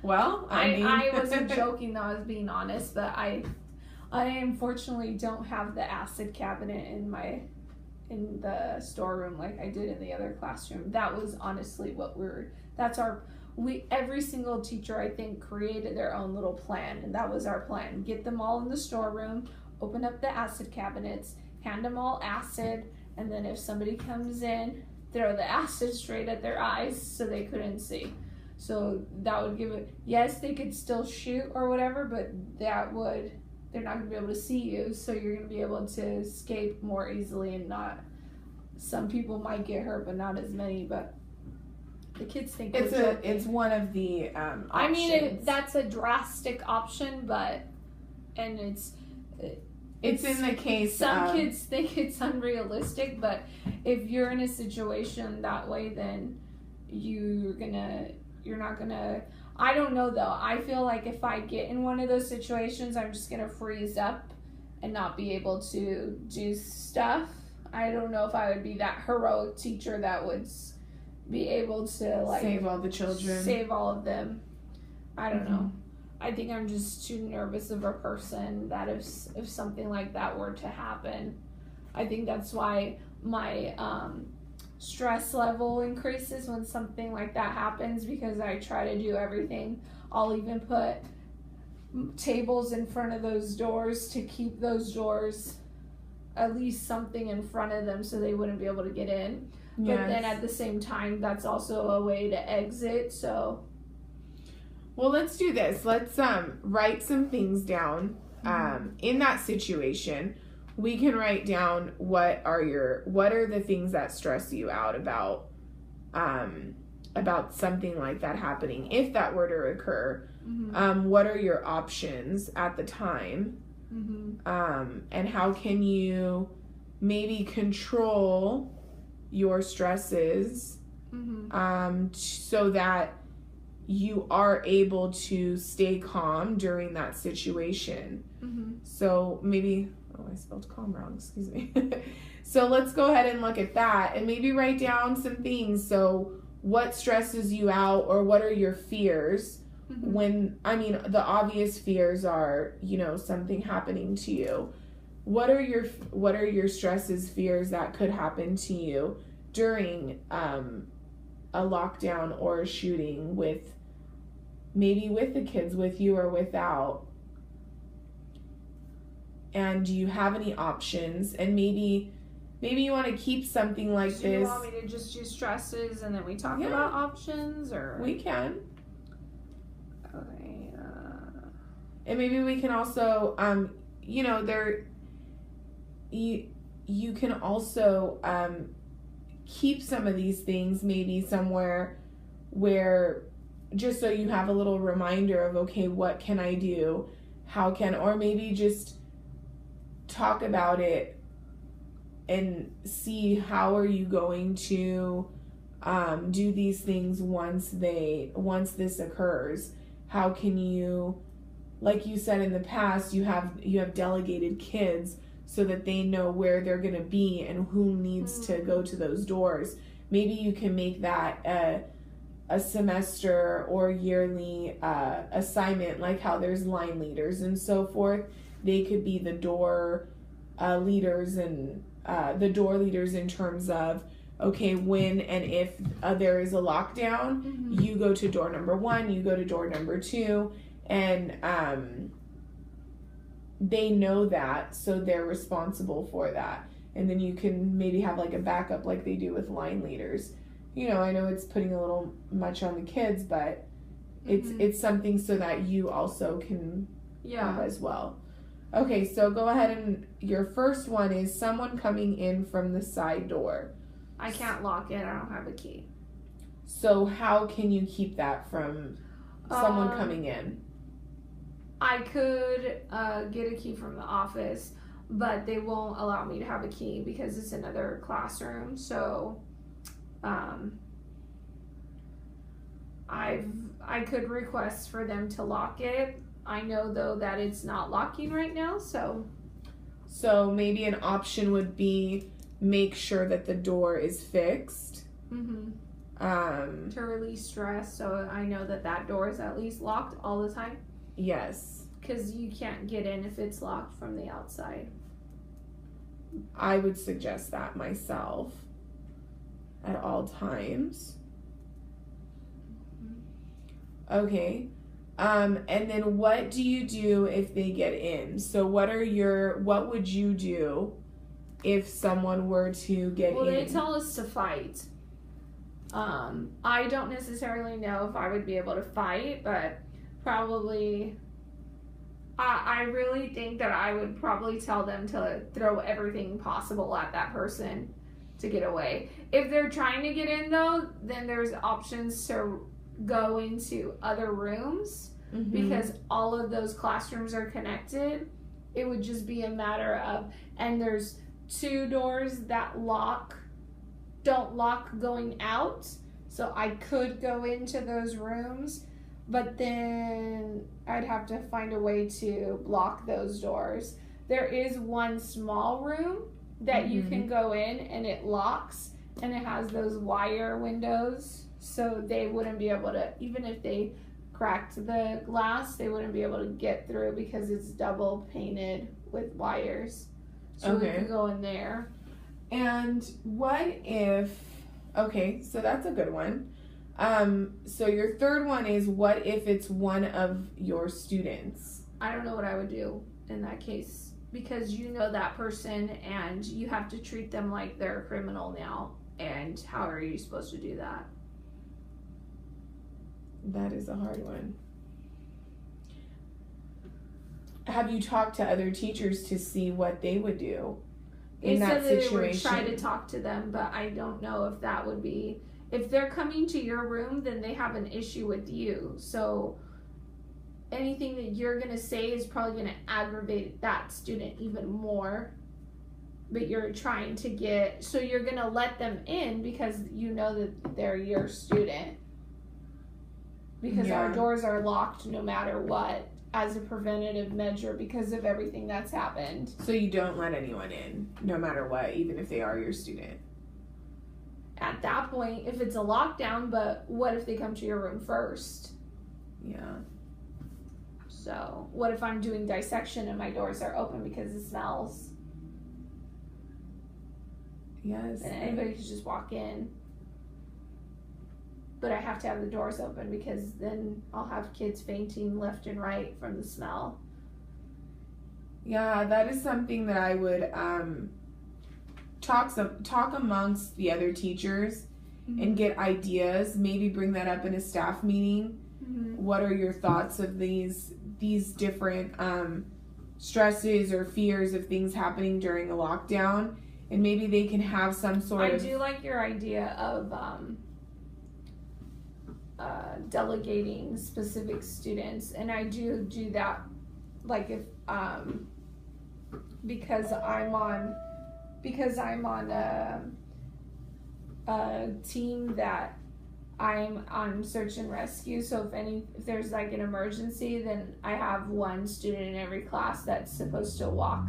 Well, I wasn't joking though, I was being honest, but I unfortunately don't have the acid cabinet in the storeroom like I did in the other classroom. That was honestly every single teacher I think created their own little plan, and that was our plan. Get them all in the storeroom, open up the acid cabinets, hand them all acid, and then if somebody comes in, throw the acid straight at their eyes so they couldn't see. So that would give it, yes, they could still shoot or whatever, but they're not going to be able to see you, so you're going to be able to escape more easily and not, some people might get hurt, but not as many, but the kids think it's one of the options. I mean, that's a drastic option, and it's in the case some kids think it's unrealistic, but if you're in a situation that way, then you're not gonna, I don't know though. I feel like if I get in one of those situations, I'm just gonna freeze up and not be able to do stuff. I don't know if I would be that heroic teacher that would be able to like save all the children, save all of them. I don't know. I think I'm just too nervous of a person that if something like that were to happen, I think that's why my stress level increases when something like that happens, because I try to do everything. I'll even put tables in front of those doors to keep those doors at least something in front of them so they wouldn't be able to get in. Yes. But then at the same time, that's also a way to exit. So, well, let's do this. Let's write some things down. In that situation, we can write down what are the things that stress you out about something like that happening, if that were to occur. What are your options at the time? And how can you maybe control your stresses so that you are able to stay calm during that situation. So maybe, I spelled calm wrong, excuse me. So let's go ahead and look at that and maybe write down some things. So what stresses you out, or what are your fears? When, I mean, the obvious fears are, something happening to you. What are your stresses, fears that could happen to you during a lockdown or a shooting, maybe with the kids with you or without? And do you have any options? And maybe you want to keep something like this. Do you want me to just do stresses and then we talk about options, or? We can. Okay. And maybe we can also, you can also keep some of these things maybe somewhere where, just so you have a little reminder of, okay, what can I do? Or maybe just talk about it and see how are you going to do these things once this occurs. How can you, like you said in the past, you have delegated kids so that they know where they're going to be and who needs to go to those doors. Maybe you can make that a semester or yearly assignment, like how there's line leaders and so forth. They could be the door leaders and the door leaders in terms of, okay, when and if there is a lockdown, you go to door number 1, you go to door number 2, and they know that, so they're responsible for that. And then you can maybe have like a backup like they do with line leaders. I know it's putting a little much on the kids, but it's something so that you also can have as well. Okay, so go ahead, and your first one is someone coming in from the side door. I can't lock it. I don't have a key. So how can you keep that from someone coming in? I could get a key from the office, but they won't allow me to have a key because it's another classroom. So I could request for them to lock it. I know though that it's not locking right now, so maybe an option would be make sure that the door is fixed. To release stress, so I know that door is at least locked all the time. Yes. Because you can't get in if it's locked from the outside. I would suggest that myself at all times. Okay. And then what do you do if they get in? So what would you do if someone were to get in? Well, they tell us to fight. I don't necessarily know if I would be able to fight, but probably I really think that I would probably tell them to throw everything possible at that person to get away. If they're trying to get in, though, then there's options to go into other rooms, because all of those classrooms are connected. It would just be a matter of, and there's 2 doors that don't lock going out, so I could go into those rooms, but then I'd have to find a way to block those doors. There is one small room that you can go in, and it locks, and it has those wire windows, so they wouldn't be able to, even if they cracked the glass, they wouldn't be able to get through because it's double painted with wires. So we could go in there. And what if, okay, so that's a good one. So your third one is, what if it's one of your students? I don't know what I would do in that case, because you know that person and you have to treat them like they're a criminal now. And how are you supposed to do that? That is a hard one. Have you talked to other teachers to see what they would do in that situation? They would try to talk to them, but I don't know if that would be, if they're coming to your room, then they have an issue with you. So anything that you're going to say is probably going to aggravate that student even more. But you're trying to so you're going to let them in because you know that they're your student. Because our doors are locked no matter what, as a preventative measure because of everything that's happened. So you don't let anyone in, no matter what, even if they are your student? At that point, if it's a lockdown, but what if they come to your room first? Yeah. So what if I'm doing dissection and my doors are open because it smells? Yes. And anybody could just walk in. But I have to have the doors open because then I'll have kids fainting left and right from the smell. Yeah, that is something that I would talk amongst the other teachers and get ideas. Maybe bring that up in a staff meeting. What are your thoughts of these different stresses or fears of things happening during a lockdown? And maybe they can have some sort of... I do like your idea of delegating specific students, and I do that, like if because I'm on a team that I'm on search and rescue, so if there's like an emergency, then I have one student in every class that's supposed to walk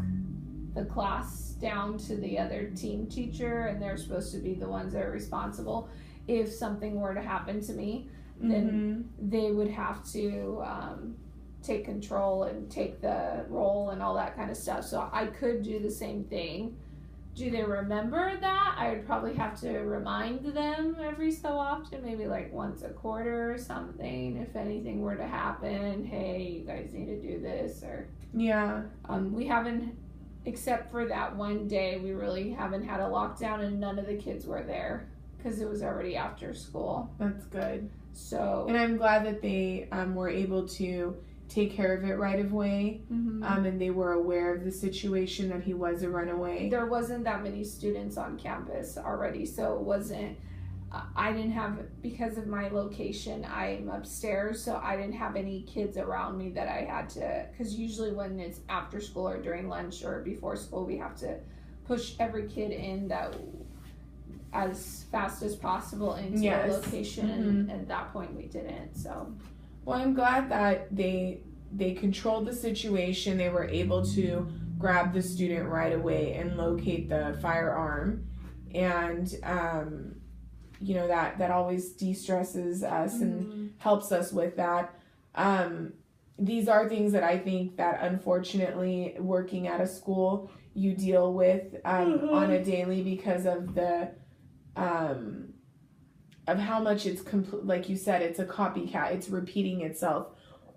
the class down to the other team teacher, and they're supposed to be the ones that are responsible. If something were to happen to me, then they would have to take control and take the role and all that kind of stuff. So I could do the same thing. Do they remember that? I would probably have to remind them every so often, maybe like once a quarter or something. If anything were to happen, hey, you guys need to do this. Or we haven't, except for that one day, we really haven't had a lockdown, and none of the kids were there because it was already after school. That's good. So, and I'm glad that they were able to take care of it right away, and they were aware of the situation that he was a runaway. There wasn't that many students on campus already, so it wasn't, I didn't have, because of my location, I'm upstairs, so I didn't have any kids around me that I had to, because usually when it's after school or during lunch or before school, we have to push every kid in that as fast as possible into a location, and at that point we didn't. So, well, I'm glad that they controlled the situation. They were able to grab the student right away and locate the firearm, and that always de-stresses us and helps us with that. These are things that I think that unfortunately working at a school you deal with on a daily because of the of how much it's like you said, it's a copycat. It's repeating itself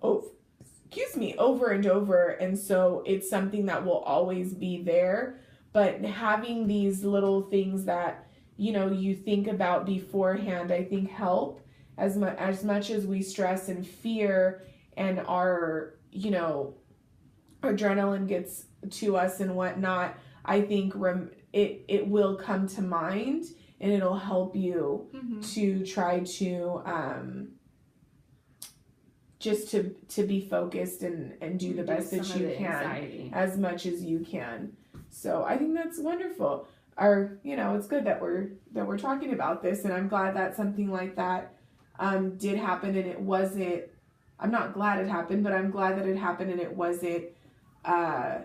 over and over, and so it's something that will always be there. But having these little things that you think about beforehand, I think help as much as we stress and fear and our adrenaline gets to us and whatnot. I think it will come to mind, and it'll help you to try to just to be focused and do the best that you can as much as you can. So I think that's wonderful. It's good that we're talking about this, and I'm glad that something like that did happen, and it wasn't. I'm not glad it happened, but I'm glad that it happened, and it wasn't a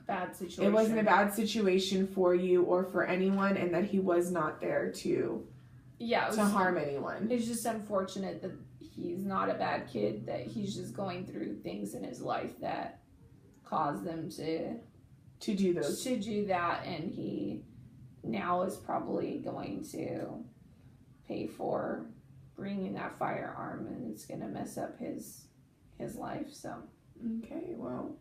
bad situation. It wasn't a bad situation for you or for anyone, and that he was not there to harm anyone. It's just unfortunate that he's not a bad kid, that he's just going through things in his life that caused them to do that, and he now is probably going to pay for bringing that firearm, and it's going to mess up his life. So okay, well,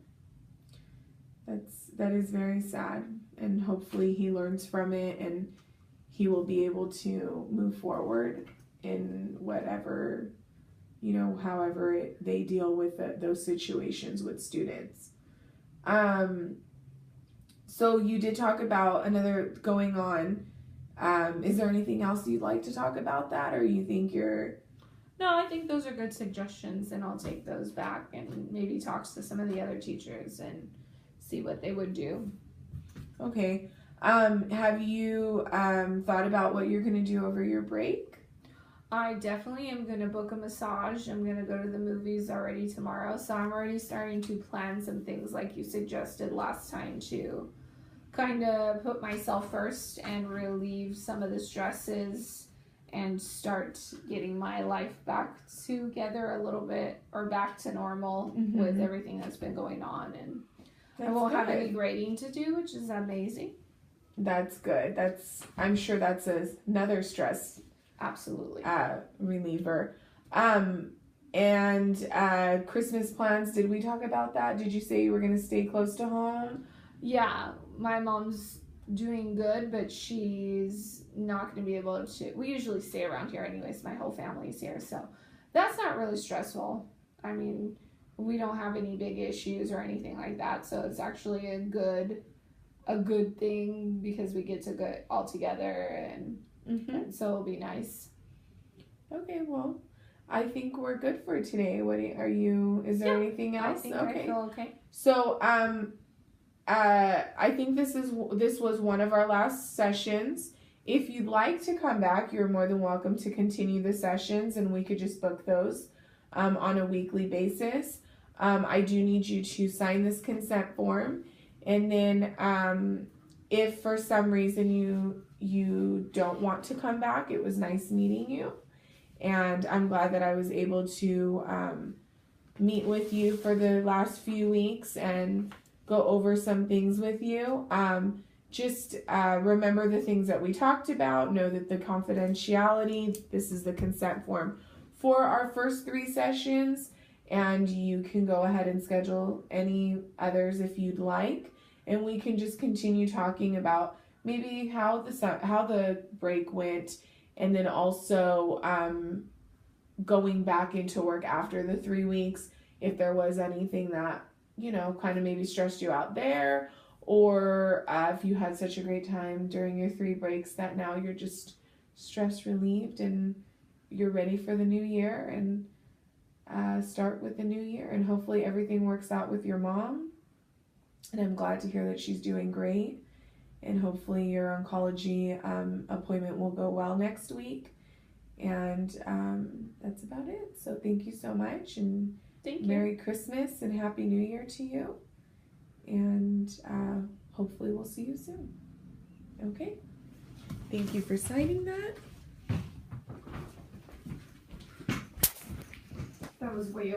that is very sad, and hopefully he learns from it and he will be able to move forward in whatever however they deal with those situations with students. So you did talk about another going on. Is there anything else you'd like to talk about that, or you think you're... No, I think those are good suggestions, and I'll take those back and maybe talk to some of the other teachers and see what they would do. Okay. Have you thought about what you're going to do over your break? I definitely am going to book a massage. I'm going to go to the movies already tomorrow, so I'm already starting to plan some things like you suggested last time to kind of put myself first and relieve some of the stresses and start getting my life back together a little bit, or back to normal with everything that's been going on. And I won't have any grading to do, which is amazing. That's good. I'm sure that's another stress absolutely reliever. And Christmas plans, did we talk about that? Did you say you were going to stay close to home? Yeah, my mom's doing good, but she's not going to be able to. We usually stay around here anyways. My whole family's here, so that's not really stressful. I mean, we don't have any big issues or anything like that, so it's actually a good thing because we get to go all together, and so it'll be nice. Okay, well, I think we're good for today. What are you? Is there anything else? I think I feel okay. So, I think this was one of our last sessions. If you'd like to come back, you're more than welcome to continue the sessions, and we could just book those on a weekly basis. I do need you to sign this consent form, and then if for some reason you don't want to come back, it was nice meeting you, and I'm glad that I was able to meet with you for the last few weeks and go over some things with you. Just remember the things that we talked about. Know that the confidentiality, this is the consent form for our first 3 sessions, and you can go ahead and schedule any others if you'd like, and we can just continue talking about maybe how the break went, and then also going back into work after the 3 weeks, if there was anything that kind of maybe stressed you out there, or if you had such a great time during your 3 breaks that now you're just stress relieved and you're ready for the new year, and start with the new year, and hopefully everything works out with your mom. And I'm glad to hear that she's doing great, and hopefully your oncology appointment will go well next week. And that's about it. So thank you so much, and thank you. Merry Christmas and Happy New Year to you. And hopefully we'll see you soon. Okay? Thank you for signing that. That was way